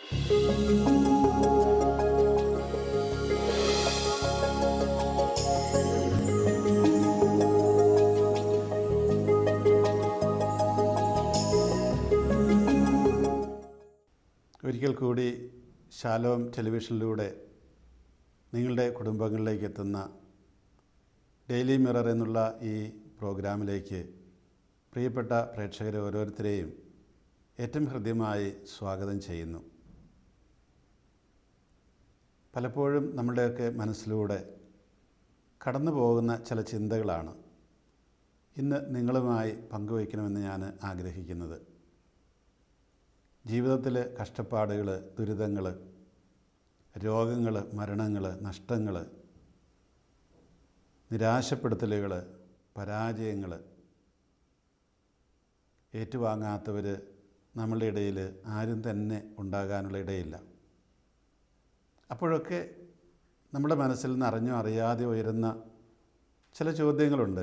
ഒരിക്കൽ കൂടി ഷാലോം ടെലിവിഷനിലൂടെ നിങ്ങളുടെ കുടുംബങ്ങളിലേക്ക് എത്തുന്ന ഡെയിലി മിറർ എന്നുള്ള ഈ പ്രോഗ്രാമിലേക്ക് പ്രിയപ്പെട്ട പ്രേക്ഷകരെ ഓരോരുത്തരെയും ഏറ്റവും ഹൃദ്യമായി സ്വാഗതം ചെയ്യുന്നു. പലപ്പോഴും നമ്മുടെയൊക്കെ മനസ്സിലൂടെ കടന്നു പോകുന്ന ചില ചിന്തകളാണ് ഇന്ന് നിങ്ങളുമായി പങ്കുവയ്ക്കണമെന്ന് ഞാൻ ആഗ്രഹിക്കുന്നത്. ജീവിതത്തിൽ കഷ്ടപ്പാടുകൾ, ദുരിതങ്ങൾ, രോഗങ്ങൾ, മരണങ്ങൾ, നഷ്ടങ്ങൾ, നിരാശപ്പെടുത്തലുകൾ, പരാജയങ്ങൾ ഏറ്റുവാങ്ങാത്തവർ നമ്മളുടെ ഇടയിൽ ആരും തന്നെ ഉണ്ടാകാനുള്ള ഇടയില്ല. അപ്പോഴൊക്കെ നമ്മുടെ മനസ്സിൽ നിന്ന് അറിഞ്ഞോ അറിയാതെ ഉയരുന്ന ചില ചോദ്യങ്ങളുണ്ട്.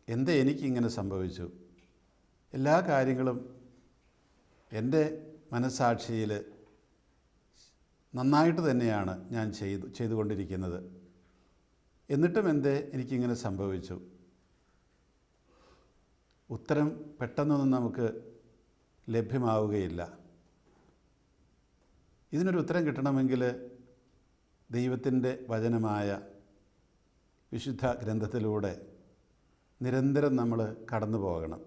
എന്തേ എനിക്കിങ്ങനെ സംഭവിച്ചു? എല്ലാ കാര്യങ്ങളും എൻ്റെ മനസ്സാക്ഷിയിൽ നന്നായിട്ട് തന്നെയാണ് ഞാൻ ചെയ്തുകൊണ്ടിരിക്കുന്നത്. എന്നിട്ടും എന്തേ എനിക്കിങ്ങനെ സംഭവിച്ചു? ഉത്തരം പെട്ടെന്നൊന്നും നമുക്ക് ലഭ്യമാവുകയില്ല. ഇതിനൊരു ഉത്തരം കിട്ടണമെങ്കിൽ ദൈവത്തിൻ്റെ വചനമായ വിശുദ്ധ ഗ്രന്ഥത്തിലൂടെ നിരന്തരം നമ്മൾ കടന്നു പോകണം.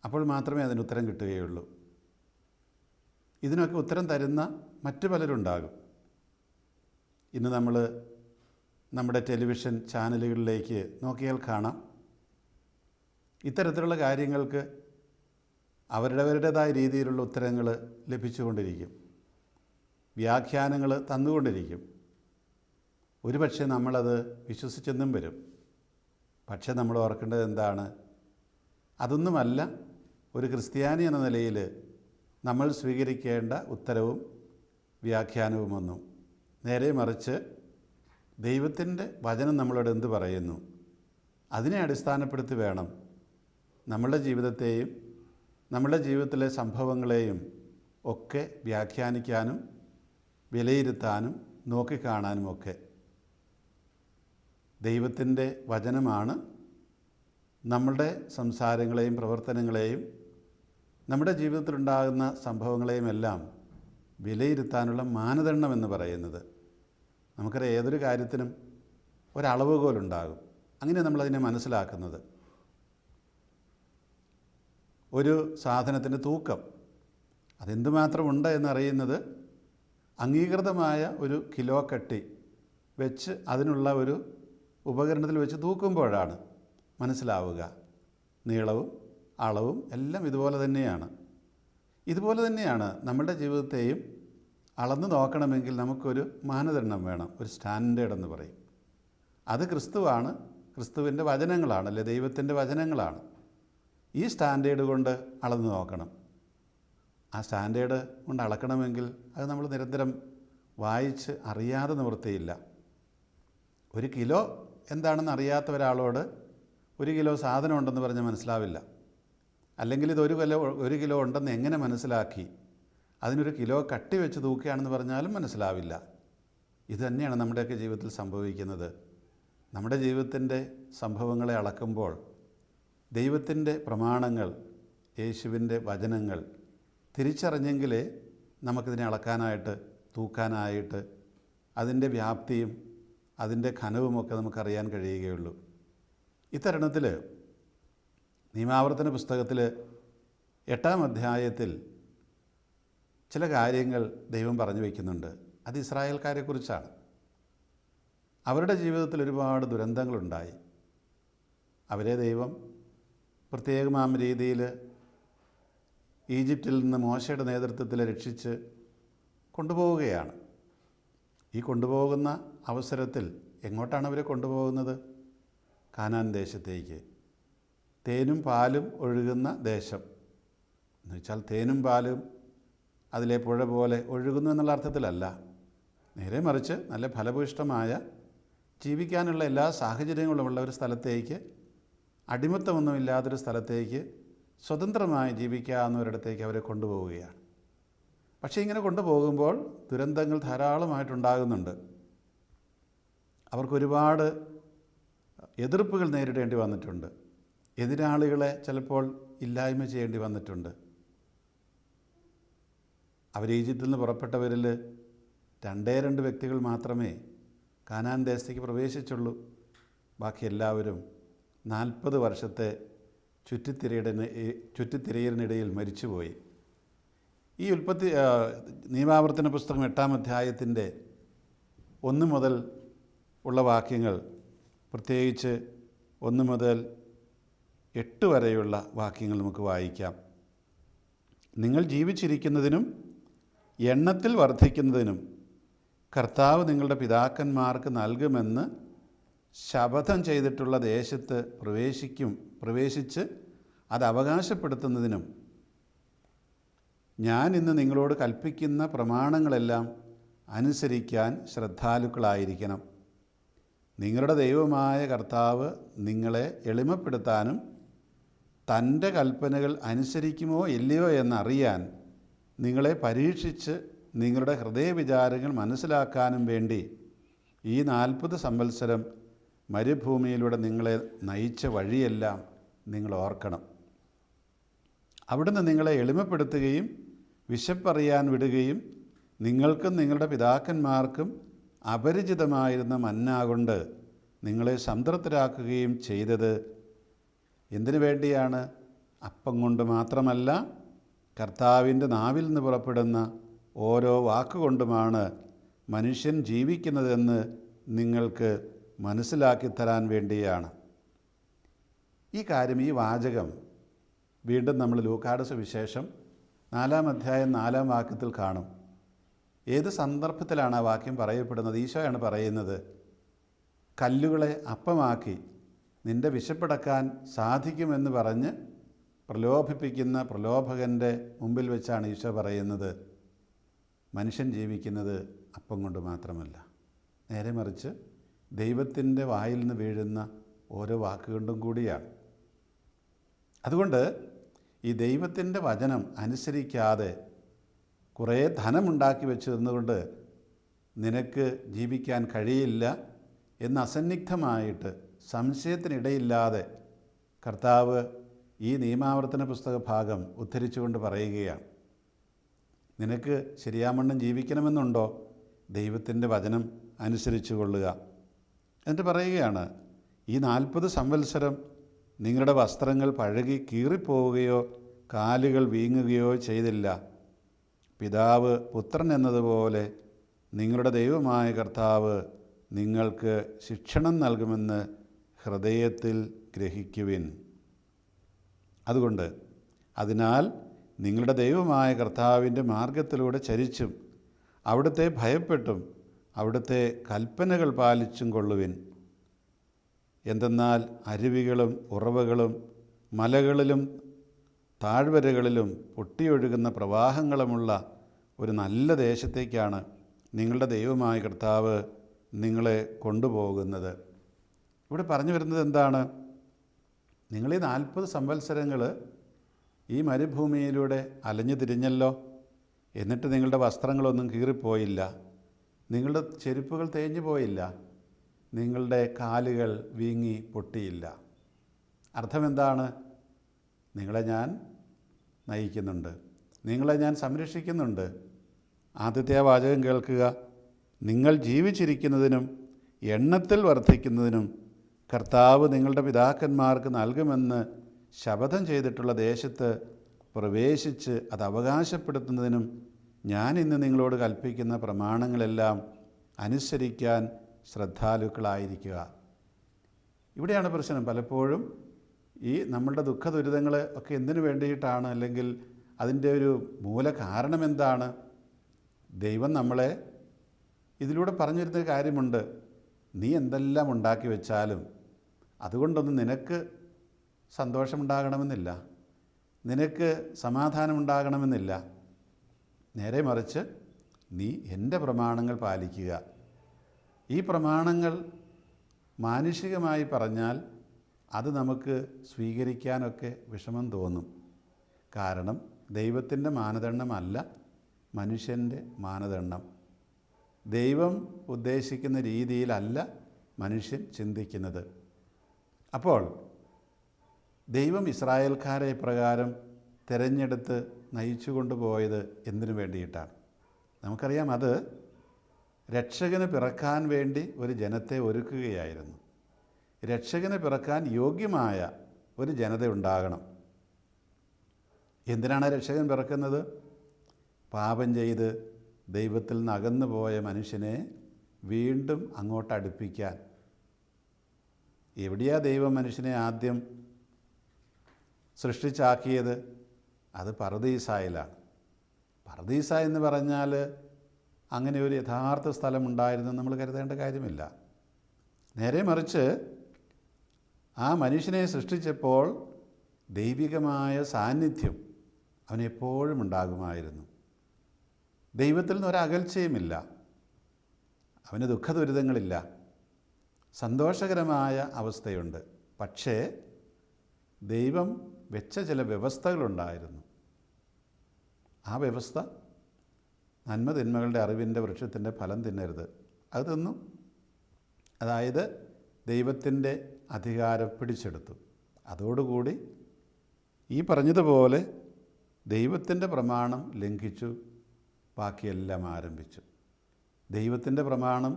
അപ്പോൾ മാത്രമേ അതിന് ഉത്തരം കിട്ടുകയുള്ളൂ. ഇതിനൊക്കെ ഉത്തരം തരുന്ന മറ്റു പലരുണ്ടാകും. ഇന്ന് നമ്മൾ നമ്മുടെ ടെലിവിഷൻ ചാനലുകളിലേക്ക് നോക്കിയാൽ കാണാം, ഇത്തരത്തിലുള്ള കാര്യങ്ങൾക്ക് അവരുടേതായ രീതിയിലുള്ള ഉത്തരങ്ങൾ ലഭിച്ചുകൊണ്ടിരിക്കും, വ്യാഖ്യാനങ്ങൾ തന്നുകൊണ്ടിരിക്കും. ഒരുപക്ഷെ നമ്മളത് വിശ്വസിച്ചെന്നും വരും. പക്ഷേ നമ്മൾ ഓർക്കേണ്ടത് എന്താണ്? അതൊന്നുമല്ല ഒരു ക്രിസ്ത്യാനി എന്ന നിലയിൽ നമ്മൾ സ്വീകരിക്കേണ്ട ഉത്തരവും വ്യാഖ്യാനവുമൊന്നും. നേരെ മറിച്ച് ദൈവത്തിൻ്റെ വചനം നമ്മളോട് എന്ത് പറയുന്നു, അതിനെ അടിസ്ഥാനപ്പെടുത്തി വേണം നമ്മളുടെ ജീവിതത്തെയും നമ്മളുടെ ജീവിതത്തിലെ സംഭവങ്ങളെയും ഒക്കെ വ്യാഖ്യാനിക്കാനും വിലയിരുത്താനും നോക്കിക്കാണാനുമൊക്കെ. ദൈവത്തിൻ്റെ വചനമാണ് നമ്മളുടെ സംസാരങ്ങളെയും പ്രവർത്തനങ്ങളെയും നമ്മുടെ ജീവിതത്തിലുണ്ടാകുന്ന സംഭവങ്ങളെയും എല്ലാം വിലയിരുത്താനുള്ള മാനദണ്ഡം എന്ന് പറയുന്നത്. നമുക്കറിയാം, ഏതൊരു കാര്യത്തിനും ഒരളവുകോലുണ്ടാകും. അങ്ങനെ നമ്മളതിനെ മനസ്സിലാക്കുന്നത്. ഒരു സാധനത്തിൻ്റെ തൂക്കം അതെന്തുമാത്രമുണ്ട് എന്നറിയുന്നത് അംഗീകൃതമായ ഒരു കിലോ കട്ടി വെച്ച് അതിനുള്ള ഒരു ഉപകരണത്തിൽ വെച്ച് തൂക്കുമ്പോഴാണ് മനസ്സിലാവുക. നീളവും അളവും എല്ലാം ഇതുപോലെ തന്നെയാണ്. ഇതുപോലെ തന്നെയാണ് നമ്മളുടെ ജീവിതത്തെയും അളന്ന് നോക്കണമെങ്കിൽ നമുക്കൊരു മാനദണ്ഡം വേണം, ഒരു സ്റ്റാൻഡേർഡ് എന്ന് പറയും. അത് ക്രിസ്തുവാണ്, ക്രിസ്തുവിൻ്റെ വചനങ്ങളാണ്, അല്ലെ ദൈവത്തിൻ്റെ വചനങ്ങളാണ്. ഈ സ്റ്റാൻഡേർഡ് കൊണ്ട് അളന്ന് നോക്കണം. ആ സ്റ്റാൻഡേർഡ് കൊണ്ട് അളക്കണമെങ്കിൽ അത് നമ്മൾ നിരന്തരം വായിച്ച് അറിയാതെ നിവൃത്തിയില്ല. ഒരു കിലോ എന്താണെന്ന് അറിയാത്ത ഒരാളോട് ഒരു കിലോ സാധനം ഉണ്ടെന്ന് പറഞ്ഞാൽ മനസ്സിലാവില്ല. അല്ലെങ്കിൽ ഇത് ഒരു കിലോ ഉണ്ടെന്ന് എങ്ങനെ മനസ്സിലാക്കി? അതിനൊരു കിലോ കട്ടി വെച്ച് തൂക്കുകയാണെന്ന് പറഞ്ഞാലും മനസ്സിലാവില്ല. ഇത് തന്നെയാണ് നമ്മുടെയൊക്കെ ജീവിതത്തിൽ സംഭവിക്കുന്നത്. നമ്മുടെ ജീവിതത്തിൻ്റെ സംഭവങ്ങളെ അളക്കുമ്പോൾ ദൈവത്തിൻ്റെ പ്രമാണങ്ങൾ, യേശുവിൻ്റെ വചനങ്ങൾ തിരിച്ചറിഞ്ഞെങ്കിലേ നമുക്കിതിനെ അളക്കാനായിട്ട്, തൂക്കാനായിട്ട്, അതിൻ്റെ വ്യാപ്തിയും അതിൻ്റെ ഘനവുമൊക്കെ നമുക്കറിയാൻ കഴിയുകയുള്ളൂ. ഇത്തരുണത്തിൽ നിയമാവർത്തന പുസ്തകത്തിൽ 8-ാം അധ്യായത്തിൽ ചില കാര്യങ്ങൾ ദൈവം പറഞ്ഞു വയ്ക്കുന്നുണ്ട്. അത് ഇസ്രായേൽക്കാരെക്കുറിച്ചാണ്. അവരുടെ ജീവിതത്തിൽ ഒരുപാട് ദുരന്തങ്ങളുണ്ടായി. അവരെ ദൈവം പ്രത്യേകമാം രീതിയിൽ ഈജിപ്തിൽ നിന്ന് മോശയുടെ നേതൃത്വത്തിൽ രക്ഷിച്ച് കൊണ്ടുപോവുകയാണ്. ഈ കൊണ്ടുപോകുന്ന അവസരത്തിൽ എങ്ങോട്ടാണ് അവരെ കൊണ്ടുപോകുന്നത്? കാനാൻ ദേശത്തേക്ക്. തേനും പാലും ഒഴുകുന്ന ദേശം എന്ന് വെച്ചാൽ തേനും പാലും അതിലെ പുഴ പോലെ ഒഴുകുന്നു എന്നുള്ള അർത്ഥത്തിലല്ല. നേരെ മറിച്ച് നല്ല ഫലഭൂയിഷ്ടമായ ജീവിക്കാനുള്ള എല്ലാ സാഹചര്യങ്ങളുമുള്ള ഒരു സ്ഥലത്തേക്ക്, അടിമത്തമൊന്നുമില്ലാത്തൊരു സ്ഥലത്തേക്ക്, സ്വതന്ത്രമായി ജീവിക്കാവുന്ന ഒരിടത്തേക്ക് അവരെ കൊണ്ടുപോവുകയാണ്. പക്ഷേ ഇങ്ങനെ കൊണ്ടുപോകുമ്പോൾ ദുരന്തങ്ങൾ ധാരാളമായിട്ടുണ്ടാകുന്നുണ്ട്. അവർക്കൊരുപാട് എതിർപ്പുകൾ നേരിടേണ്ടി വന്നിട്ടുണ്ട്. എതിരാളികളെ ചിലപ്പോൾ ഇല്ലായ്മ ചെയ്യേണ്ടി വന്നിട്ടുണ്ട്. അവർ ഈജിപ്തിൽ നിന്ന് പുറപ്പെട്ടവരിൽ 2 വ്യക്തികൾ മാത്രമേ കാനാൻ ദേശത്തേക്ക് പ്രവേശിച്ചുള്ളൂ. ബാക്കി എല്ലാവരും 40 വർഷത്തെ ചുറ്റിത്തിരയലിനിടയിൽ മരിച്ചുപോയി. ഈ നിയമാവർത്തന പുസ്തകം 8-ാം അധ്യായത്തിൻ്റെ 1 മുതൽ ഉള്ള വാക്യങ്ങൾ, പ്രത്യേകിച്ച് 1 മുതൽ 8 വരെയുള്ള വാക്യങ്ങൾ നമുക്ക് വായിക്കാം. നിങ്ങൾ ജീവിച്ചിരിക്കുന്നതിനും എണ്ണത്തിൽ വർദ്ധിക്കുന്നതിനും കർത്താവ് നിങ്ങളുടെ പിതാക്കന്മാർക്ക് നൽകുമെന്ന് ശപഥം ചെയ്തിട്ടുള്ള ദേശത്ത് പ്രവേശിച്ച് അത് അവകാശപ്പെടുത്തുന്നതിനും ഞാൻ ഇന്ന് നിങ്ങളോട് കൽപ്പിക്കുന്ന പ്രമാണങ്ങളെല്ലാം അനുസരിക്കാൻ ശ്രദ്ധാലുക്കളായിരിക്കണം. നിങ്ങളുടെ ദൈവമായ കർത്താവ് നിങ്ങളെ എളിമപ്പെടുത്താനും തൻ്റെ കൽപ്പനകൾ അനുസരിക്കുമോ ഇല്ലയോ എന്നറിയാൻ നിങ്ങളെ പരീക്ഷിച്ച് നിങ്ങളുടെ ഹൃദയവിചാരങ്ങൾ മനസ്സിലാക്കാനും വേണ്ടി ഈ 40 സംവത്സരം മരുഭൂമിയിലൂടെ നിങ്ങളെ നയിച്ച വഴിയെല്ലാം നിങ്ങൾ ഓർക്കണം. അവിടുന്ന് നിങ്ങളെ എളിമപ്പെടുത്തുകയും വിശപ്പറിയാൻ വിടുകയും നിങ്ങൾക്കും നിങ്ങളുടെ പിതാക്കന്മാർക്കും അപരിചിതമായിരുന്ന മന്ന കൊണ്ട് നിങ്ങളെ സംതൃപ്തരാക്കുകയും ചെയ്തത് എന്തിനു വേണ്ടിയാണ്? അപ്പം കൊണ്ട് മാത്രമല്ല, കർത്താവിൻ്റെ നാവിൽ നിന്ന് പുറപ്പെടുന്ന ഓരോ വാക്കുകൊണ്ടുമാണ് മനുഷ്യൻ ജീവിക്കുന്നതെന്ന് നിങ്ങൾക്ക് മനസ്സിലാക്കി തരാൻ വേണ്ടിയാണ്. ഈ കാര്യം, ഈ വാചകം വീണ്ടും നമ്മൾ ലൂക്കായുടെ സുവിശേഷം 4-ാം അധ്യായം 4-ാം വാക്യത്തിൽ കാണും. ഏത് സന്ദർഭത്തിലാണ് ആ വാക്യം പറയപ്പെടുന്നത്? ഈശോയാണ് പറയുന്നത്, കല്ലുകളെ അപ്പമാക്കി നിൻ്റെ വിശപ്പടക്കാൻ സാധിക്കുമെന്ന് പറഞ്ഞ് പ്രലോഭിപ്പിക്കുന്ന പ്രലോഭകൻ്റെ മുമ്പിൽ വെച്ചാണ് ഈശോ പറയുന്നത്, മനുഷ്യൻ ജീവിക്കുന്നത് അപ്പം കൊണ്ട് മാത്രമല്ല, നേരെ മറിച്ച് ദൈവത്തിൻ്റെ വായിൽ നിന്ന് വീഴുന്ന ഓരോ വാക്കുകൊണ്ടും കൂടിയാണ്. അതുകൊണ്ട് ഈ ദൈവത്തിൻ്റെ വചനം അനുസരിക്കാതെ കുറേ ധനമുണ്ടാക്കി വെച്ചിരുന്നുകൊണ്ട് നിനക്ക് ജീവിക്കാൻ കഴിയില്ല എന്ന് അസന്നിഗ്ധമായിട്ട് സംശയത്തിനിടയില്ലാതെ കർത്താവ് ഈ നിയമാവർത്തന പുസ്തക ഭാഗം ഉദ്ധരിച്ചുകൊണ്ട് പറയുകയാണ്. നിനക്ക് ശരിയാമണ്ണം ജീവിക്കണമെന്നുണ്ടോ? ദൈവത്തിൻ്റെ വചനം അനുസരിച്ചു കൊള്ളുക. എന്നിട്ട് പറയുകയാണ്, ഈ 40 സംവത്സരം നിങ്ങളുടെ വസ്ത്രങ്ങൾ പഴകി കീറിപ്പോവുകയോ കാലുകൾ വീങ്ങുകയോ ചെയ്തില്ല. പിതാവ് പുത്രൻ എന്നതുപോലെ നിങ്ങളുടെ ദൈവമായ കർത്താവ് നിങ്ങൾക്ക് ശിക്ഷണം നൽകുമെന്ന് ഹൃദയത്തിൽ ഗ്രഹിക്കുവിൻ. അതിനാൽ നിങ്ങളുടെ ദൈവമായ കർത്താവിൻ്റെ മാർഗത്തിലൂടെ ചരിച്ചും അവിടുത്തെ ഭയപ്പെട്ടും അവിടുത്തെ കൽപ്പനകൾ പാലിച്ചും കൊള്ളുവിൻ. എന്തെന്നാൽ അരുവികളും ഉറവകളും മലകളിലും താഴ്വരകളിലും പൊട്ടിയൊഴുകുന്ന പ്രവാഹങ്ങളുമുള്ള ഒരു നല്ല ദേശത്തേക്കാണ് നിങ്ങളുടെ ദൈവമായ കർത്താവ് നിങ്ങളെ കൊണ്ടുപോകുന്നത്. ഇവിടെ പറഞ്ഞു വരുന്നത് എന്താണ്? നിങ്ങൾ ഈ 40 സംവത്സരങ്ങൾ ഈ മരുഭൂമിയിലൂടെ അലഞ്ഞു തിരിഞ്ഞല്ലോ, എന്നിട്ട് നിങ്ങളുടെ വസ്ത്രങ്ങളൊന്നും കീറിപ്പോയില്ല, നിങ്ങളുടെ ചെരുപ്പുകൾ തേഞ്ഞു പോയില്ല, നിങ്ങളുടെ കാലുകൾ വീങ്ങി പൊട്ടിയില്ല. അർത്ഥമെന്താണ്? നിങ്ങളെ ഞാൻ നയിക്കുന്നുണ്ട്, നിങ്ങളെ ഞാൻ സംരക്ഷിക്കുന്നുണ്ട്. ആദ്യത്തെ ആ വാചകം കേൾക്കുക, നിങ്ങൾ ജീവിച്ചിരിക്കുന്നതിനും എണ്ണത്തിൽ വർദ്ധിക്കുന്നതിനും കർത്താവ് നിങ്ങളുടെ പിതാക്കന്മാർക്ക് നൽകുമെന്ന് ശപഥം ചെയ്തിട്ടുള്ള ദേശത്ത് പ്രവേശിച്ച് അത് അവകാശപ്പെടുത്തുന്നതിനും ഞാൻ ഇന്ന് നിങ്ങളോട് കൽപ്പിക്കുന്ന പ്രമാണങ്ങളെല്ലാം അനുസരിക്കാൻ ശ്രദ്ധാലുക്കളായിരിക്കുക. ഇവിടെയാണ് പ്രശ്നം. പലപ്പോഴും ഈ നമ്മളുടെ ദുഃഖ ദുരിതങ്ങൾ ഒക്കെ എന്തിനു വേണ്ടിയിട്ടാണ്, അല്ലെങ്കിൽ അതിൻ്റെ ഒരു മൂല കാരണം എന്താണ്? ദൈവം നമ്മളെ ഇതിലൂടെ പറഞ്ഞിരുന്ന കാര്യമുണ്ട്, നീ എന്തെല്ലാം ഉണ്ടാക്കി വെച്ചാലും അതുകൊണ്ടൊന്നും നിനക്ക് സന്തോഷമുണ്ടാകണമെന്നില്ല, നിനക്ക് സമാധാനമുണ്ടാകണമെന്നില്ല. നേരെ മറിച്ച് നീ എൻ്റെ പ്രമാണങ്ങൾ പാലിക്കുക. ഈ പ്രമാണങ്ങൾ മാനുഷികമായി പറഞ്ഞാൽ അത് നമുക്ക് സ്വീകരിക്കാനൊക്കെ വിഷമം തോന്നും. കാരണം ദൈവത്തിൻ്റെ മാനദണ്ഡമല്ല മനുഷ്യൻ്റെ മാനദണ്ഡം. ദൈവം ഉദ്ദേശിക്കുന്ന രീതിയിലല്ല മനുഷ്യൻ ചിന്തിക്കുന്നത്. അപ്പോൾ ദൈവം ഇസ്രായേൽക്കാരെ ഇപ്രകാരം തിരഞ്ഞെടുത്ത് നയിച്ചു കൊണ്ടുപോയത് എന്തിനു വേണ്ടിയിട്ടാണ്? നമുക്കറിയാം, അത് രക്ഷകന് പിറക്കാൻ വേണ്ടി ഒരു ജനത്തെ ഒരുക്കുകയായിരുന്നു. രക്ഷകന് പിറക്കാൻ യോഗ്യമായ ഒരു ജനത ഉണ്ടാകണം. എന്തിനാണ് രക്ഷകൻ പിറക്കുന്നത്? പാപം ചെയ്ത് ദൈവത്തിൽ നിന്ന് അകന്നു പോയ മനുഷ്യനെ വീണ്ടും അങ്ങോട്ട് അടുപ്പിക്കാൻ. എവിടെയാ ദൈവം മനുഷ്യനെ ആദ്യം സൃഷ്ടിച്ചാക്കിയത്? അത് പറുദീസായിലാണ്. പറുദീസ എന്ന് പറഞ്ഞാൽ അങ്ങനെ ഒരു യഥാർത്ഥ സ്ഥലമുണ്ടായിരുന്നു നമ്മൾ കരുതേണ്ട കാര്യമില്ല. നേരെ മറിച്ച് ആ മനുഷ്യനെ സൃഷ്ടിച്ചപ്പോൾ ദൈവികമായ സാന്നിധ്യം അവനെപ്പോഴും ഉണ്ടാകുമായിരുന്നു. ദൈവത്തിൽ നിന്ന് ഒരകൽച്ചയുമില്ല, അവന് ദുഃഖദുരിതങ്ങളില്ല, സന്തോഷകരമായ അവസ്ഥയുണ്ട്. പക്ഷേ ദൈവം വെച്ച ചില വ്യവസ്ഥകളുണ്ടായിരുന്നു. ആ വ്യവസ്ഥ നന്മ തിന്മകളുടെ അറിവിൻ്റെ വൃക്ഷത്തിൻ്റെ ഫലം തിന്നരുത്, അത് തിന്നു. അതായത് ദൈവത്തിൻ്റെ അധികാരം പിടിച്ചെടുത്തു. അതോടുകൂടി ഈ പറഞ്ഞതുപോലെ ദൈവത്തിൻ്റെ പ്രമാണം ലംഘിച്ചു, ബാക്കിയെല്ലാം ആരംഭിച്ചു. ദൈവത്തിൻ്റെ പ്രമാണം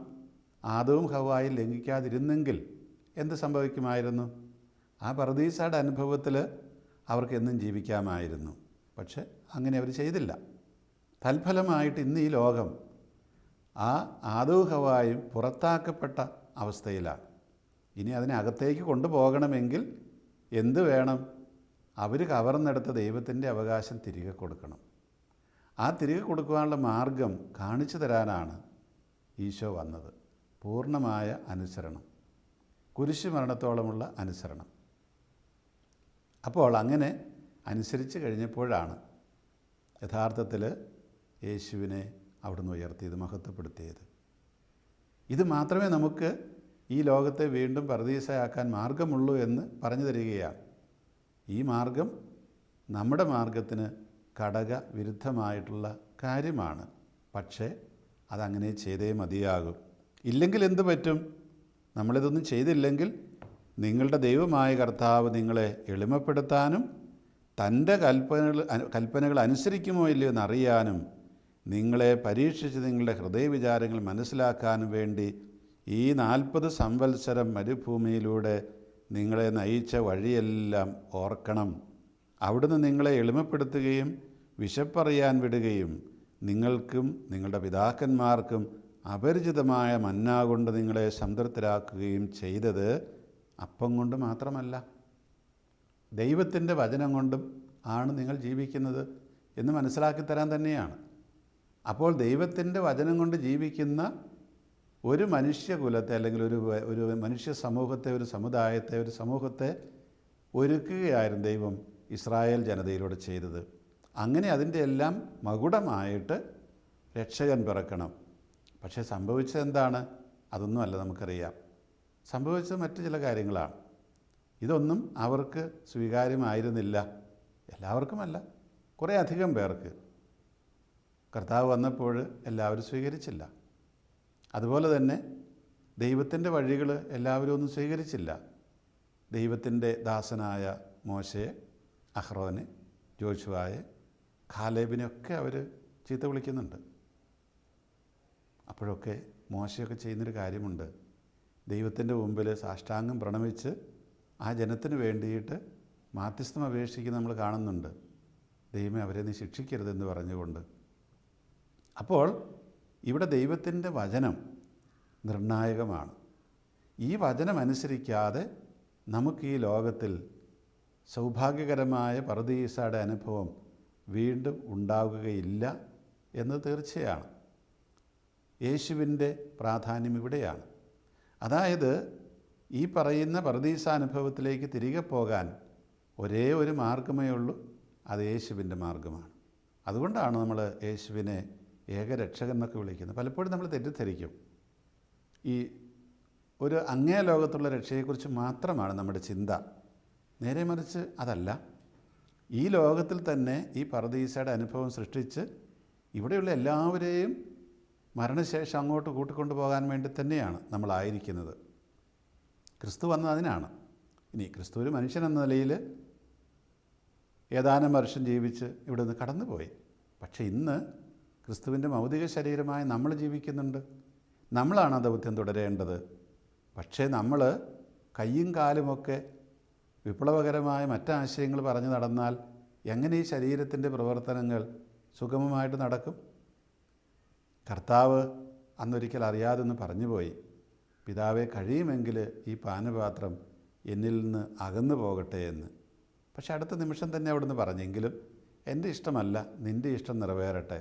ആദവും ഹവ്വായും ലംഘിക്കാതിരുന്നെങ്കിൽ എന്ത് സംഭവിക്കുമായിരുന്നു? ആ പറുദീസയുടെ അനുഭവത്തിൽ അവർക്ക് എന്നും ജീവിക്കാമായിരുന്നു. പക്ഷെ അങ്ങനെ അവർ ചെയ്തില്ല. തൽഫലമായിട്ട് ഇന്ന് ഈ ലോകം ആ ആദവും ഹവ്വായും പുറത്താക്കപ്പെട്ട അവസ്ഥയിലാണ്. ഇനി അതിനെ അകത്തേക്ക് കൊണ്ടുപോകണമെങ്കിൽ എന്ത് വേണം? അവർ കവർന്നെടുത്ത ദൈവത്തിൻ്റെ അവകാശം തിരികെ കൊടുക്കണം. ആ തിരികെ കൊടുക്കുവാനുള്ള മാർഗം കാണിച്ചു തരാനാണ് ഈശോ വന്നത്. പൂർണ്ണമായ അനുസരണം, കുരിശു മരണത്തോളമുള്ള അനുസരണം. അപ്പോൾ അങ്ങനെ അനുസരിച്ച് കഴിഞ്ഞപ്പോഴാണ് യഥാർത്ഥത്തിൽ യേശുവിനെ അവിടുന്ന് ഉയർത്തിയത്, മഹത്വപ്പെടുത്തിയത്. ഇത് മാത്രമേ നമുക്ക് ഈ ലോകത്തെ വീണ്ടും പറുദീസയാക്കാൻ മാർഗമുള്ളൂ എന്ന് പറഞ്ഞു തരികയാണ്. ഈ മാർഗം നമ്മുടെ മാർഗത്തിന് ഘടക വിരുദ്ധമായിട്ടുള്ള കാര്യമാണ്. പക്ഷേ അതങ്ങനെ ചെയ്തേ മതിയാകും. ഇല്ലെങ്കിൽ എന്തു പറ്റും? നമ്മളിതൊന്നും ചെയ്തില്ലെങ്കിൽ നിങ്ങളുടെ ദൈവമായ കർത്താവ് നിങ്ങളെ എളിമപ്പെടുത്താനും തൻ്റെ കൽപ്പനകൾ അനുസരിക്കുമോ ഇല്ലയോ എന്നറിയാനും നിങ്ങളെ പരീക്ഷിച്ച് നിങ്ങളുടെ ഹൃദയവിചാരങ്ങൾ മനസ്സിലാക്കാനും വേണ്ടി ഈ 40 സംവത്സരം മരുഭൂമിയിലൂടെ നിങ്ങളെ നയിച്ച വഴിയെല്ലാം ഓർക്കണം. അവിടുന്ന് നിങ്ങളെ എളിമപ്പെടുത്തുകയും വിശപ്പറിയാൻ വിടുകയും നിങ്ങൾക്കും നിങ്ങളുടെ പിതാക്കന്മാർക്കും അപരിചിതമായ മന്ന കൊണ്ട് നിങ്ങളെ സംതൃപ്തരാക്കുകയും ചെയ്തത് അപ്പം കൊണ്ട് മാത്രമല്ല, ദൈവത്തിൻ്റെ വചനം കൊണ്ടും ആണ് നിങ്ങൾ ജീവിക്കുന്നത് എന്ന് മനസ്സിലാക്കി തരാൻ തന്നെയാണ്. അപ്പോൾ ദൈവത്തിൻ്റെ വചനം കൊണ്ട് ജീവിക്കുന്ന ഒരു മനുഷ്യകുലത്തെ അല്ലെങ്കിൽ ഒരു മനുഷ്യ സമൂഹത്തെ, ഒരു സമുദായത്തെ, ഒരു സമൂഹത്തെ ഒരുക്കുകയായിരുന്നു ദൈവം ഇസ്രായേൽ ജനതയിലൂടെ ചെയ്തത്. അങ്ങനെ അതിൻ്റെ എല്ലാം മകുടമായിട്ട് രക്ഷകൻ പിറക്കണം. പക്ഷേ സംഭവിച്ചത് എന്താണ്? അതൊന്നുമല്ല നമുക്കറിയാം. സംഭവിച്ചത് മറ്റു ചില കാര്യങ്ങളാണ്. ഇതൊന്നും അവർക്ക് സ്വീകാര്യമായിരുന്നില്ല. എല്ലാവർക്കുമല്ല, കുറേ അധികം പേർക്ക്. കർത്താവ് വന്നപ്പോൾ എല്ലാവരും സ്വീകരിച്ചില്ല. അതുപോലെ തന്നെ ദൈവത്തിൻ്റെ വഴികൾ എല്ലാവരും ഒന്നും സ്വീകരിച്ചില്ല. ദൈവത്തിൻ്റെ ദാസനായ മോശയെ, അഹ്റോനെ, ജോഷുവായെ, കാലേബിനെയൊക്കെ അവർ ചീത്ത വിളിക്കുന്നുണ്ട്. അപ്പോഴൊക്കെ മോശയൊക്കെ ചെയ്യുന്നൊരു കാര്യമുണ്ട്. ദൈവത്തിൻ്റെ മുമ്പിൽ സാഷ്ടാംഗം പ്രണമിച്ച് ആ ജനത്തിന് വേണ്ടിയിട്ട് മാധ്യസ്ഥം അപേക്ഷിക്കുന്ന നമ്മൾ കാണുന്നുണ്ട്. ദൈവമേ, അവരെ നീ ശിക്ഷിക്കരുതെന്ന് പറഞ്ഞുകൊണ്ട്. അപ്പോൾ ഇവിടെ ദൈവത്തിൻ്റെ വചനം നിർണായകമാണ്. ഈ വചനം അനുസരിക്കാതെ നമുക്ക് ഈ ലോകത്തിൽ സൗഭാഗ്യകരമായ പറുദീസയുടെ അനുഭവം വീണ്ടും ഉണ്ടാവുകയില്ല എന്ന് തീർച്ചയാണ്. യേശുവിൻ്റെ പ്രാധാന്യം ഇവിടെയാണ്. അതായത് ഈ പറയുന്ന പറുദീസാനുഭവത്തിലേക്ക് തിരികെ പോകാൻ ഒരേ ഒരു മാർഗമേ ഉള്ളൂ, അത് യേശുവിൻ്റെ മാർഗമാണ്. അതുകൊണ്ടാണ് നമ്മൾ യേശുവിനെ ഏകരക്ഷകൻ എന്നൊക്കെ വിളിക്കുന്നത്. പലപ്പോഴും നമ്മൾ തെറ്റിദ്ധരിക്കും. ഈ ഒരു അങ്ങേ ലോകത്തുള്ള രക്ഷയെക്കുറിച്ച് മാത്രമാണ് നമ്മുടെ ചിന്ത. നേരെ മറിച്ച് അതല്ല. ഈ ലോകത്തിൽ തന്നെ ഈ പറുദീസയുടെ അനുഭവം സൃഷ്ടിച്ച് ഇവിടെയുള്ള എല്ലാവരെയും മരണശേഷം അങ്ങോട്ട് കൂട്ടിക്കൊണ്ടു പോകാൻ വേണ്ടി തന്നെയാണ് നമ്മളായിരിക്കുന്നത്. ക്രിസ്തു വന്നത് അതിനാണ്. ഇനി ക്രിസ്തു ഒരു മനുഷ്യൻ എന്ന നിലയിൽ ഏതാനും വർഷം ജീവിച്ച് ഇവിടെ നിന്ന് കടന്നുപോയി. പക്ഷേ ഇന്ന് ക്രിസ്തുവിൻ്റെ ഭൗതിക ശരീരമായി നമ്മൾ ജീവിക്കുന്നുണ്ട്. നമ്മളാണ് ആ ദൗത്യം തുടരേണ്ടത്. പക്ഷേ നമ്മൾ കയ്യും കാലുമൊക്കെ വിപ്ലവകരമായ മറ്റാശയങ്ങൾ പറഞ്ഞു നടന്നാൽ എങ്ങനെ ഈ ശരീരത്തിൻ്റെ പ്രവർത്തനങ്ങൾ സുഗമമായിട്ട് നടക്കും? കർത്താവ് അന്നൊരിക്കൽ അറിയാതൊന്ന് പറഞ്ഞുപോയി, പിതാവെ കഴിയുമെങ്കിൽ ഈ പാനപാത്രം എന്നിൽ നിന്ന് അകന്നു പോകട്ടെ എന്ന്. പക്ഷെ അടുത്ത നിമിഷം തന്നെ അവിടുന്ന് പറഞ്ഞെങ്കിലും എൻ്റെ ഇഷ്ടമല്ല, നിൻ്റെ ഇഷ്ടം നിറവേറട്ടെ.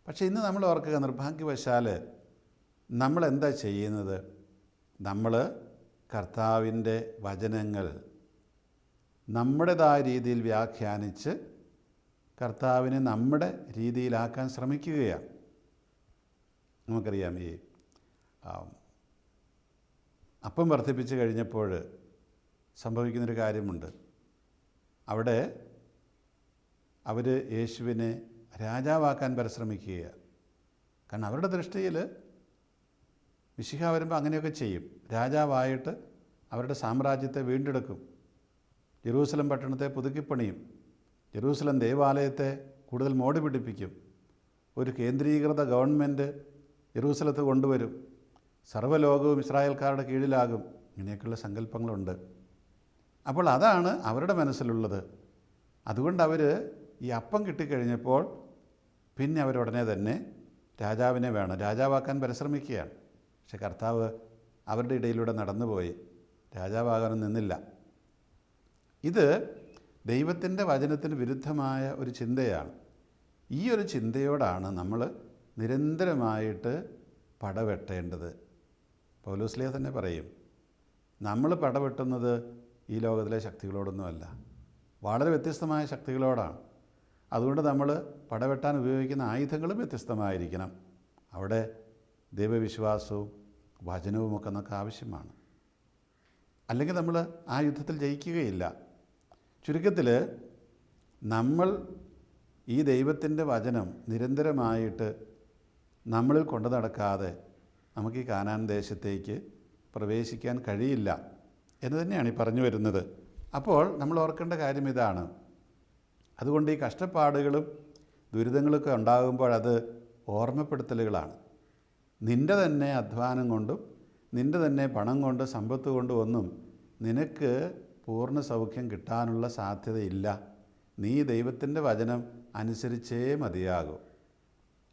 പക്ഷേ ഇന്ന് നമ്മൾ ഓർക്കുക, നിർഭാഗ്യവശാൽ നമ്മളെന്താ ചെയ്യുന്നത്? നമ്മൾ കർത്താവിൻ്റെ വചനങ്ങൾ നമ്മുടേതായ രീതിയിൽ വ്യാഖ്യാനിച്ച് കർത്താവിനെ നമ്മുടെ രീതിയിലാക്കാൻ ശ്രമിക്കുകയാണ്. നമുക്കറിയാം, ഈ അപ്പം വർദ്ധിപ്പിച്ച് കഴിഞ്ഞപ്പോൾ സംഭവിക്കുന്നൊരു കാര്യമുണ്ട്. അവിടെ അവർ യേശുവിനെ രാജാവാക്കാൻ പരിശ്രമിക്കുകയാണ്. കാരണം അവരുടെ ദൃഷ്ടിയിൽ മിശിഹ വരുമ്പോൾ അങ്ങനെയൊക്കെ ചെയ്യും. രാജാവായിട്ട് അവരുടെ സാമ്രാജ്യത്തെ വീണ്ടെടുക്കും. ജെറൂസലം പട്ടണത്തെ പുതുക്കിപ്പണിയും. ജെറൂസലം ദേവാലയത്തെ കൂടുതൽ മോടി പിടിപ്പിക്കും. ഒരു കേന്ദ്രീകൃത ഗവൺമെൻറ് ജെറൂസലത്ത് കൊണ്ടുവരും. സർവ്വലോകവും ഇസ്രായേൽക്കാരുടെ കീഴിലാകും. ഇങ്ങനെയൊക്കെയുള്ള സങ്കല്പങ്ങളുണ്ട്. അപ്പോൾ അതാണ് അവരുടെ മനസ്സിലുള്ളത്. അതുകൊണ്ട് അവർ ഈ അപ്പം കിട്ടിക്കഴിഞ്ഞപ്പോൾ പിന്നെ അവരുടനെ തന്നെ രാജാവിനെ വേണം, രാജാവാക്കാൻ പരിശ്രമിക്കുകയാണ്. പക്ഷെ കർത്താവ് അവരുടെ ഇടയിലൂടെ നടന്നുപോയി, രാജാവാകാനും നിന്നില്ല. ഇത് ദൈവത്തിൻ്റെ വചനത്തിന് വിരുദ്ധമായ ഒരു ചിന്തയാണ്. ഈ ഒരു ചിന്തയോടാണ് നമ്മൾ നിരന്തരമായിട്ട് പടവെട്ടേണ്ടത്. പൗലോസ്ലീഹ തന്നെ പറയും, നമ്മൾ പടവെട്ടുന്നത് ഈ ലോകത്തിലെ ശക്തികളോടൊന്നുമല്ല, വളരെ വ്യത്യസ്തമായ ശക്തികളോടാണ്. അതുകൊണ്ട് നമ്മൾ പടവെട്ടാൻ ഉപയോഗിക്കുന്ന ആയുധങ്ങളും വ്യത്യസ്തമായിരിക്കണം. അവിടെ ദൈവവിശ്വാസവും വചനവുമൊക്കെ നമുക്ക് ആവശ്യമാണ്. അല്ലെങ്കിൽ നമ്മൾ ആ യുദ്ധത്തിൽ ജയിക്കുകയില്ല. ചുരുക്കത്തിൽ നമ്മൾ ഈ ദൈവത്തിൻ്റെ വചനം നിരന്തരമായിട്ട് നമ്മളിൽ കൊണ്ടു നടക്കാതെ നമുക്ക് ഈ കാനാൻ ദേശത്തേക്ക് പ്രവേശിക്കാൻ കഴിയില്ല എന്ന് തന്നെയാണ് ഈ പറഞ്ഞു വരുന്നത്. അപ്പോൾ നമ്മൾ ഓർക്കേണ്ട കാര്യം ഇതാണ്. അതുകൊണ്ട് ഈ കഷ്ടപ്പാടുകളും ദുരിതങ്ങളൊക്കെ ഉണ്ടാകുമ്പോൾ അത് ഓർമ്മപ്പെടുത്തലുകളാണ്. നിൻ്റെ തന്നെ അധ്വാനം കൊണ്ടും നിൻ്റെ തന്നെ പണം കൊണ്ട് സമ്പത്ത് കൊണ്ടും ഒന്നും നിനക്ക് പൂർണ്ണ സൗഖ്യം കിട്ടാനുള്ള സാധ്യതയില്ല. നീ ദൈവത്തിൻ്റെ വചനം അനുസരിച്ചേ മതിയാകൂ.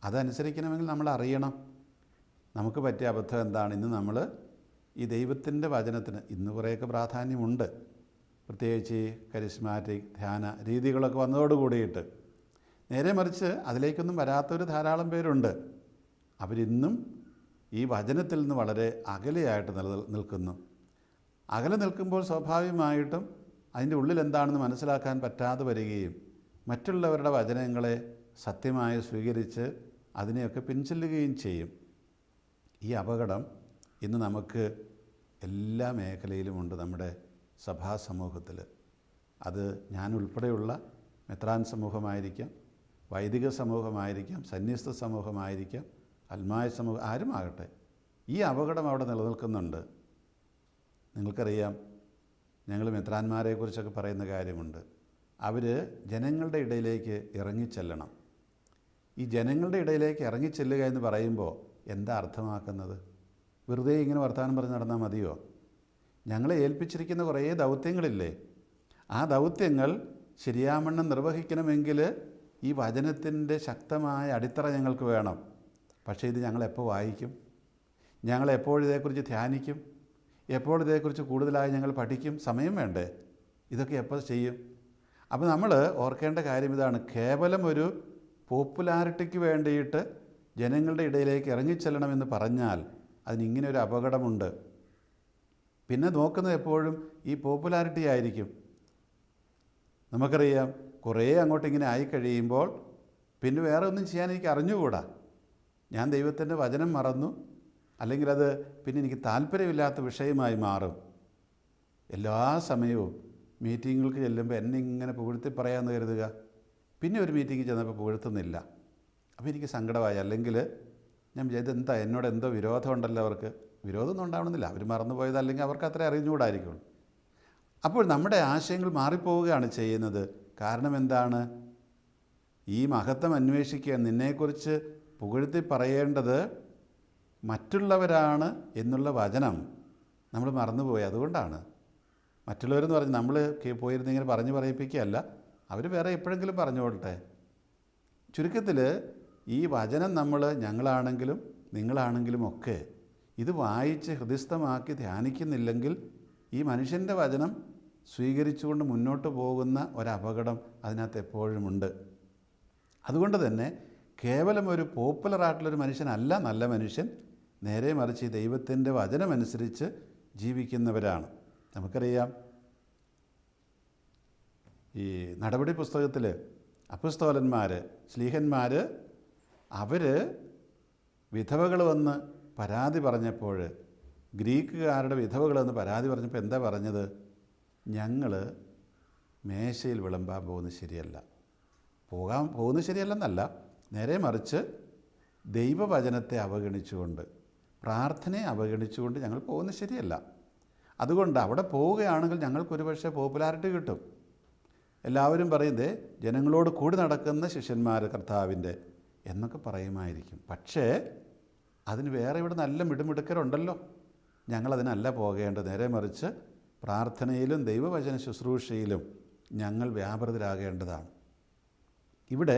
അതനുസരിക്കണമെങ്കിൽ നമ്മൾ അറിയണം നമുക്ക് പറ്റിയ അബദ്ധം എന്താണ്. ഇന്ന് നമ്മൾ ഈ ദൈവത്തിൻ്റെ വചനത്തിന് ഇന്ന് കുറേയൊക്കെ പ്രാധാന്യമുണ്ട്. പ്രത്യേകിച്ച് ഈ കരിസ്മാറ്റിക് ധ്യാന രീതികളൊക്കെ വന്നതോടുകൂടിയിട്ട്. നേരെ മറിച്ച് അതിലേക്കൊന്നും വരാത്തൊരു ധാരാളം പേരുണ്ട്. അവരിന്നും ഈ വചനത്തിൽ നിന്ന് വളരെ അകലെയായിട്ട് നിൽക്കുന്നു. അകലെ നിൽക്കുമ്പോൾ സ്വാഭാവികമായിട്ടും അതിൻ്റെ ഉള്ളിൽ എന്താണെന്ന് മനസ്സിലാക്കാൻ പറ്റാതെ വരികയും മറ്റുള്ളവരുടെ വചനങ്ങളെ സത്യമായി സ്വീകരിച്ച് അതിനെയൊക്കെ പിൻചെല്ലുകയും ചെയ്യും. ഈ അപകടം ഇന്ന് നമുക്ക് എല്ലാ മേഖലയിലുമുണ്ട്. നമ്മുടെ സഭാ സമൂഹത്തിൽ അത് ഞാൻ ഉൾപ്പെടെയുള്ള മെത്രാൻ സമൂഹമായിരിക്കാം, വൈദിക സമൂഹമായിരിക്കാം, സന്യസ്ത സമൂഹമായിരിക്കാം, അൽമായ സമൂഹം, ആരുമാകട്ടെ, ഈ അപകടം അവിടെ നിലനിൽക്കുന്നുണ്ട്. നിങ്ങൾക്കറിയാം, ഞങ്ങൾ മെത്രാന്മാരെക്കുറിച്ചൊക്കെ പറയുന്ന കാര്യമുണ്ട്. അവർ ജനങ്ങളുടെ ഇടയിലേക്ക് ഇറങ്ങിച്ചെല്ലണം. ഈ ജനങ്ങളുടെ ഇടയിലേക്ക് ഇറങ്ങിച്ചെല്ലുക എന്ന് പറയുമ്പോൾ എന്താ അർത്ഥമാക്കുന്നത്? വെറുതെ ഇങ്ങനെ വർത്തമാനം പറഞ്ഞ് നടന്നാൽ മതിയോ? ഞങ്ങളെ ഏൽപ്പിച്ചിരിക്കുന്ന കുറേ ദൗത്യങ്ങളില്ലേ? ആ ദൗത്യങ്ങൾ ശരിയാവണ്ണം നിർവഹിക്കണമെങ്കിൽ ഈ വചനത്തിൻ്റെ ശക്തമായ അടിത്തറ ഞങ്ങൾക്ക് വേണം. പക്ഷേ ഇത് ഞങ്ങളെപ്പോൾ വായിക്കും? ഞങ്ങളെപ്പോഴും ഇതേക്കുറിച്ച് ധ്യാനിക്കും? എപ്പോൾ ഇതേക്കുറിച്ച് കൂടുതലായി ഞങ്ങൾ പഠിക്കും? സമയം വേണ്ടേ? ഇതൊക്കെ എപ്പോൾ ചെയ്യും? അപ്പോൾ നമ്മൾ ഓർക്കേണ്ട കാര്യം ഇതാണ്. കേവലം ഒരു പോപ്പുലാരിറ്റിക്ക് വേണ്ടിയിട്ട് ജനങ്ങളുടെ ഇടയിലേക്ക് ഇറങ്ങിച്ചെല്ലണമെന്ന് പറഞ്ഞാൽ അതിനിങ്ങനെ ഒരു അപകടമുണ്ട്. പിന്നെ നോക്കുന്നത് എപ്പോഴും ഈ പോപ്പുലാരിറ്റി ആയിരിക്കും. നമുക്കറിയാം, കുറേ അങ്ങോട്ടിങ്ങനെ ആയിക്കഴിയുമ്പോൾ പിന്നെ വേറെ ഒന്നും ചെയ്യാൻ എനിക്ക് അറിഞ്ഞുകൂടാ. ഞാൻ ദൈവത്തിൻ്റെ വചനം മറന്നു, അല്ലെങ്കിൽ അത് പിന്നെ എനിക്ക് താല്പര്യമില്ലാത്ത വിഷയമായി മാറും. എല്ലാ സമയവും മീറ്റിങ്ങുകൾക്ക് ചെല്ലുമ്പോൾ എന്നെ ഇങ്ങനെ പുകഴ്ത്തി പറയാമെന്ന് കരുതുക. പിന്നെ ഒരു മീറ്റിങ്ങിൽ ചെന്നപ്പോൾ പുകഴ്ത്തുന്നില്ല. അപ്പോൾ എനിക്ക് സങ്കടമായി. അല്ലെങ്കിൽ ഞാൻ വിചാരിച്ചത് എന്താ എന്നോട് എന്തോ വിരോധമുണ്ടല്ലോ അവർക്ക്. വിരോധമൊന്നും ഉണ്ടാവണമെന്നില്ല, അവർ മറന്നുപോയത്, അല്ലെങ്കിൽ അവർക്ക് അത്ര അറിഞ്ഞുകൂടായിരിക്കുള്ളൂ. അപ്പോൾ നമ്മുടെ ആശയങ്ങൾ മാറിപ്പോവുകയാണ് ചെയ്യുന്നത്. കാരണം എന്താണ്? ഈ മഹത്വം അന്വേഷിക്കുക, നിന്നെക്കുറിച്ച് പുകഴ്ത്തി പറയേണ്ടത് മറ്റുള്ളവരാണ് എന്നുള്ള വചനം നമ്മൾ മറന്നുപോയി. അതുകൊണ്ടാണ് മറ്റുള്ളവരെന്ന് പറഞ്ഞ് നമ്മൾ പോയിരുന്ന് ഇങ്ങനെ പറഞ്ഞു പറയിപ്പിക്കുകയല്ല, അവർ വേറെ എപ്പോഴെങ്കിലും പറഞ്ഞുകൊള്ളട്ടെ. ചുരുക്കത്തിൽ ഈ വചനം നമ്മൾ ഞങ്ങളാണെങ്കിലും നിങ്ങളാണെങ്കിലും ഒക്കെ ഇത് വായിച്ച് ഹൃദയസ്ഥമാക്കി ധ്യാനിക്കുന്നില്ലെങ്കിൽ ഈ മനുഷ്യൻ്റെ വചനം സ്വീകരിച്ചുകൊണ്ട് മുന്നോട്ട് പോകുന്ന ഒരപകടം അതിനകത്ത് എപ്പോഴുമുണ്ട്. അതുകൊണ്ട് തന്നെ കേവലം ഒരു പോപ്പുലറായിട്ടുള്ളൊരു മനുഷ്യനല്ല നല്ല മനുഷ്യൻ, നേരെ മറിച്ച് ദൈവത്തിൻ്റെ വചനമനുസരിച്ച് ജീവിക്കുന്നവരാണ്. നമുക്കറിയാം, ഈ നടപടി പുസ്തകത്തിൽ അപ്പസ്തോലന്മാർ, ശ്ലീഹന്മാർ, അവർ വിധവകൾ വന്ന് പരാതി പറഞ്ഞപ്പോൾ, ഗ്രീക്കുകാരുടെ വിധവകൾ വന്ന് പരാതി പറഞ്ഞപ്പോൾ എന്താ പറഞ്ഞത്? ഞങ്ങൾ മേശയിൽ വിളമ്പാൻ പോകുന്നത് ശരിയല്ല. പോകുന്നത് ശരിയല്ലെന്നല്ല, നേരെ മറിച്ച് ദൈവവചനത്തെ അവഗണിച്ചുകൊണ്ട്, പ്രാർത്ഥനയെ അവഗണിച്ചുകൊണ്ട് ഞങ്ങൾ പോകുന്നത് ശരിയല്ല. അതുകൊണ്ട് അവിടെ പോവുകയാണെങ്കിൽ ഞങ്ങൾക്കൊരു പക്ഷേ പോപ്പുലാരിറ്റി കിട്ടും. എല്ലാവരും പറയുന്നത് ജനങ്ങളോട് കൂടി നടക്കുന്ന ശിഷ്യന്മാർ കർത്താവിൻ്റെ എന്നൊക്കെ പറയുമായിരിക്കും. പക്ഷേ അതിന് വേറെ ഇവിടെ നല്ല മിടുമിടുക്കരുണ്ടല്ലോ. ഞങ്ങളതിനല്ല പോകേണ്ടത്. നേരെ മറിച്ച് പ്രാർത്ഥനയിലും ദൈവവചന ശുശ്രൂഷയിലും ഞങ്ങൾ വ്യാപൃതരാകേണ്ടതാണ്. ഇവിടെ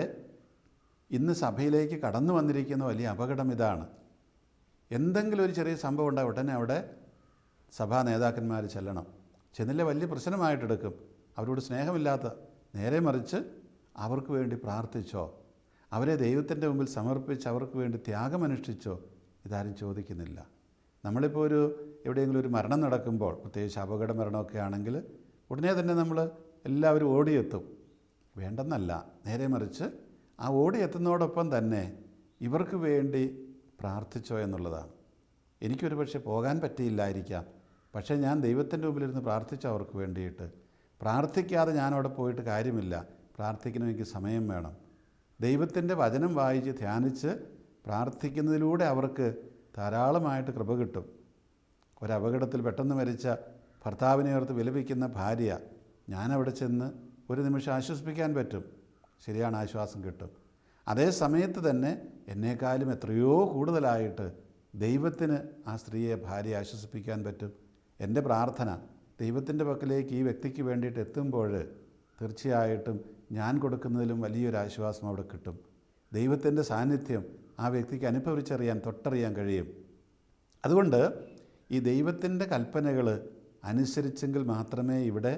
ഇന്ന് സഭയിലേക്ക് കടന്നു വന്നിരിക്കുന്ന വലിയ അപകടം ഇതാണ്. എന്തെങ്കിലും ഒരു ചെറിയ സംഭവം ഉണ്ടാവും, ഉടനെ അവിടെ സഭാ നേതാക്കന്മാർ ചെല്ലണം. ചെന്നില്ല വലിയ പ്രശ്നമായിട്ടെടുക്കും. അവരോട് സ്നേഹമില്ലാത്ത, നേരെ മറിച്ച് അവർക്ക് വേണ്ടി പ്രാർത്ഥിച്ചോ, അവരെ ദൈവത്തിൻ്റെ മുമ്പിൽ സമർപ്പിച്ച് അവർക്ക് വേണ്ടി ത്യാഗമനുഷ്ഠിച്ചോ, ഇതാരും ചോദിക്കുന്നില്ല. നമ്മളിപ്പോൾ എവിടെയെങ്കിലും ഒരു മരണം നടക്കുമ്പോൾ, പ്രത്യേകിച്ച് അപകട മരണമൊക്കെ ആണെങ്കിൽ ഉടനെ തന്നെ നമ്മൾ എല്ലാവരും ഓടിയെത്തും. വേണ്ടെന്നല്ല, നേരെ മറിച്ച് ആ ഓടിയെത്തുന്നതോടൊപ്പം തന്നെ ഇവർക്ക് വേണ്ടി പ്രാർത്ഥിച്ചോ എന്നുള്ളതാണ്. എനിക്കൊരു പക്ഷേ പോകാൻ പറ്റിയില്ലായിരിക്കാം, പക്ഷേ ഞാൻ ദൈവത്തിൻ്റെ മുമ്പിലിരുന്ന് പ്രാർത്ഥിച്ചോ അവർക്ക് വേണ്ടിയിട്ട്. പ്രാർത്ഥിക്കാതെ ഞാനവിടെ പോയിട്ട് കാര്യമില്ല. പ്രാർത്ഥിക്കണമെങ്കിൽ സമയം വേണം. ദൈവത്തിൻ്റെ വചനം വായിച്ച് ധ്യാനിച്ച് പ്രാർത്ഥിക്കുന്നതിലൂടെ അവർക്ക് ധാരാളമായിട്ട് കൃപ കിട്ടും. ഒരപകടത്തിൽ പെട്ടെന്ന് മരിച്ച ഭർത്താവിനെ ഓർത്ത് വിലപിക്കുന്ന ഭാര്യ, ഞാനവിടെ ചെന്ന് ഒരു നിമിഷം ആശ്വസിപ്പിക്കാൻ പറ്റും, ശരിയാണ്, ആശ്വാസം കിട്ടും. അതേ സമയത്ത് തന്നെ എന്നേക്കാളും എത്രയോ കൂടുതലായിട്ട് ദൈവത്തിന് ആ സ്ത്രീയെ, ഭാര്യയെ ആശ്വസിപ്പിക്കാൻ പറ്റും. എൻ്റെ പ്രാർത്ഥന ദൈവത്തിൻ്റെ പക്കലേക്ക് ഈ വ്യക്തിക്ക് വേണ്ടിയിട്ട് എത്തുമ്പോൾ തീർച്ചയായിട്ടും ഞാൻ കൊടുക്കുന്നതിലും വലിയൊരു ആശ്വാസം അവിടെ കിട്ടും. ദൈവത്തിൻ്റെ സാന്നിധ്യം ആ വ്യക്തിക്ക് അനുഭവിച്ചറിയാൻ, തൊട്ടറിയാൻ കഴിയും. അതുകൊണ്ട് ഈ ദൈവത്തിൻ്റെ കൽപ്പനകൾ അനുസരിച്ചെങ്കിൽ മാത്രമേ ഇവിടെ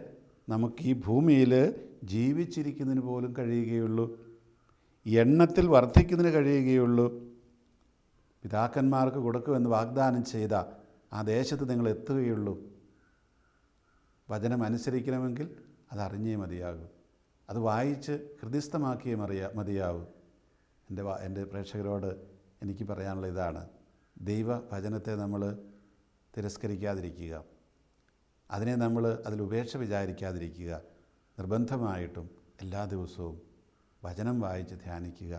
നമുക്ക് ഈ ഭൂമിയിൽ ജീവിച്ചിരിക്കുന്നതിന് പോലും കഴിയുകയുള്ളൂ, എണ്ണത്തിൽ വർദ്ധിക്കുന്നതിന് കഴിയുകയുള്ളൂ. പിതാക്കന്മാർക്ക് കൊടുക്കുമെന്ന് വാഗ്ദാനം ചെയ്ത ആ ദേശത്ത് നിങ്ങൾ എത്തുകയുള്ളൂ. വചനം അനുസരിക്കണമെങ്കിൽ അതറിഞ്ഞേ മതിയാകും, അത് വായിച്ച് ഹൃദയസ്ഥമാക്കിയേ മതിയാവും. എൻ്റെ പ്രേക്ഷകരോട് എനിക്ക് പറയാനുള്ള ഇതാണ്, ദൈവവചനത്തെ നമ്മൾ തിരസ്കരിക്കാതിരിക്കുക, അതിനെ നമ്മൾ അതിലുപേക്ഷ വിചാരിക്കാതിരിക്കുക. നിർബന്ധമായിട്ടും എല്ലാ ദിവസവും വചനം വായിച്ച് ധ്യാനിക്കുക.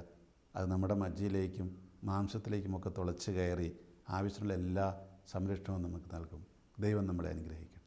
അത് നമ്മുടെ മജ്ജയിലേക്കും മാംസത്തിലേക്കുമൊക്കെ തുളച്ച് കയറി ആവശ്യമുള്ള എല്ലാ സംരക്ഷണവും നമുക്ക് നൽകും. ദൈവം നമ്മളെ അനുഗ്രഹിക്കും.